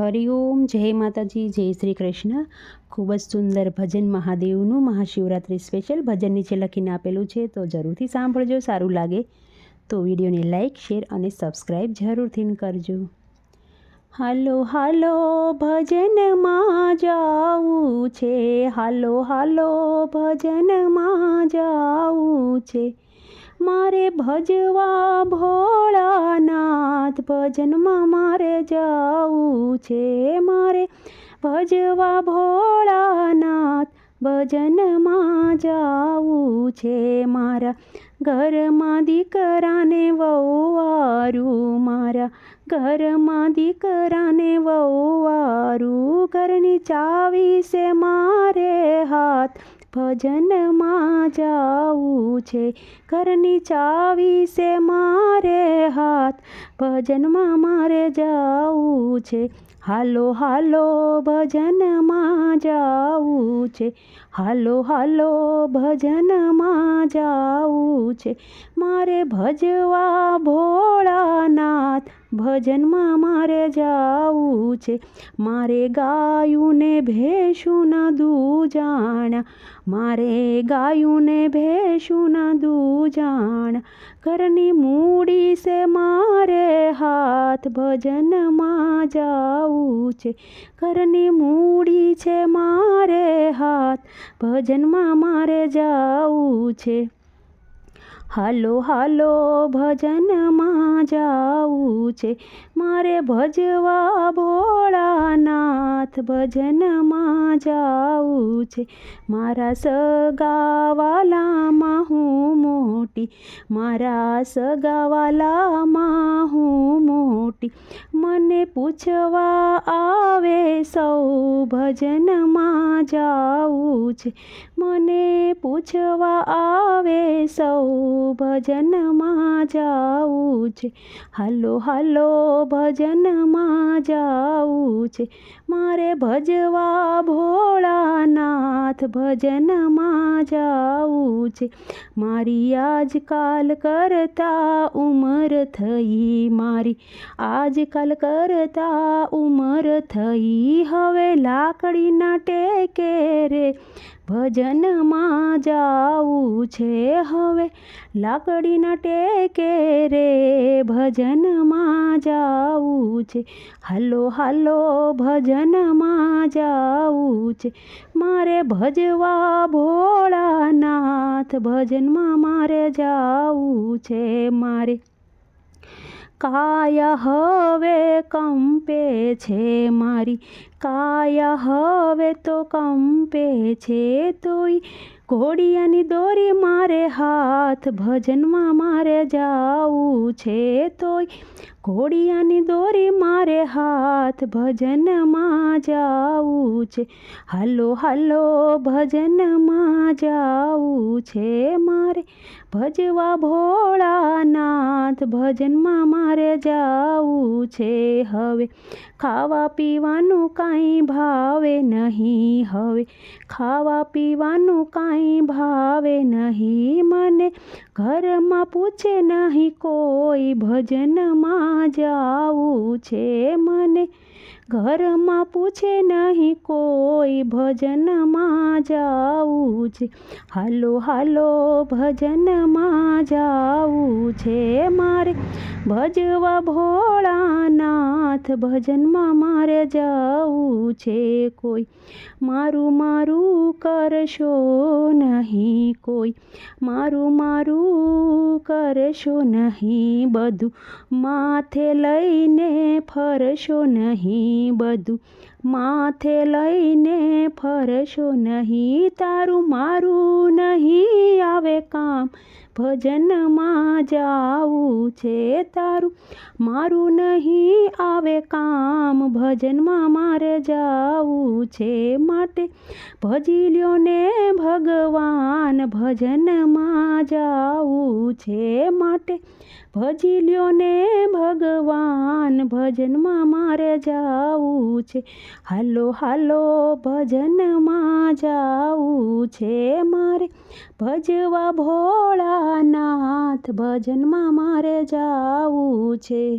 હરિઓમ, જય માતાજી, જય શ્રી કૃષ્ણ. ખૂબ જ સુંદર ભજન મહાદેવનું મહાશિવરાત્રિ સ્પેશિયલ ભજન નીચે લખીને આપેલું છે, તો જરૂરથી સાંભળજો. સારું લાગે તો વિડીયોને લાઈક, શેર અને સબસ્ક્રાઈબ જરૂરથી કરજો. હાલો હાલો ભજનમાં જાવું છે, હાલો હાલો ભજનમાં જાવું છે, મારે ભજવા ભોળાનાથ ભજનમાં મારે જાવું છે, મારે ભજવા ભોળાનાથ ભજનમાં જાવું છે, મારા ઘરમાં દીકરાને વહુવારું, મારા ઘરમાં દીકરાને વહુવારું, ઘરની ચાવી છે મારે હાથ ભજનમાં જાવું છે, ઘરની ચાવી છે મારે હાથ ભજનમાં મારે જાવું છે, હાલો હાલો ભજનમાં જાવું છે, હાલો હાલો ભજનમાં જાવું છે, મારે ભજવા ભોળાનાથ ભજનમાં મારે જાવું છે, મારે ગાયું ને ભેંસું ના દૂજાણા, મારે ગાયું ને ભેંસું ના દૂજાણા, ઘરની મૂડી છે મારે હાથ ભજનમાં જાવું છે, ઘરની મૂડી છે મારે હાથ ભજનમાં મારે જાવું છે, હાલો હાલો ભજનમાં જાવું છે, મારે ભજવા ભોળાનાથ ભજનમાં જાવું છે, મારા સગાવાલામાં હું મોટી, મારા સગાવાલામાં હું મોટી, મને પૂછવા આવે સૌ ભજનમાં જાવું છે, મને પૂછવા આવે સૌ ભજનમાં જાવું છે, હાલો હાલો ભજનમાં જાવું છે, મારે ભજવા ભોળાનાથ ભજનમાં જાવું છે, મારી આજકાલ કરતા ઉંમર થઈ, મારી આજકાલ કરતા ઉંમર થઈ, હવે લાકડીના ટેકે રે ભજનમાં જાવું છે, હવે લાકડીના ટેકે રે ભજનમાં જાવું છે, હાલો હાલો ભજનમાં જાવું છે, મારે ભજવા ભોળાનાથ ભજનમાં મારે જાવું છે, મારે કાયા હવે કંપે છે, મારી કાયા હવે તો કંપે છે, તોય ઘોડિયાની દોરી મારે હાથ ભજનમાં મારે જાવું છે, તોય ઘોડિયાની દોરી મારે હાથ ભજનમાં જાવું છે, હાલો હાલો ભજનમાં જાવું છે, મારે ભજવા ભોળાનાથ ભજનમાં મારે જાવું છે, હવે ખાવા પીવાનું કાંઈ ભાવે નહીં, હવે ખાવા પીવાનું કાંઈ ભાવે નહીં, મને ઘરમાં પૂછે નહીં કોઈ ભજનમાં જાવું છે, મને ઘરમાં પૂછે નહીં કોઈ ભજનમાં જાવું છે, હાલો હાલો ભજનમાં જાવું છે, મારે ભજવા ભોળાનાથ ભજનમાં મારે જાવું છે, કોઈ મારું મારું કરશો નહીં, કોઈ મારું મારું કરશો નહીં, બધું માથે લઈને ફરશો નહીં, બધું માથે લઈને ફરશો નહીં, તારું મારું નહીં આવે કામ ભજનમાં જાવું છે, તારું મારું નહીં આવે કામ ભજનમાં મારે જાવું છે, માટે ભજી લ્યો ને ભગવાન ભજનમાં જાવું છે, માટે ભજી લ્યો ને ભગવાન ભજનમાં મારે જાવું છે, હાલો હાલો ભજનમાં જાવું છે, મારે ભજવા ભોળાનાથ ભજનમાં મારે જાવું છે.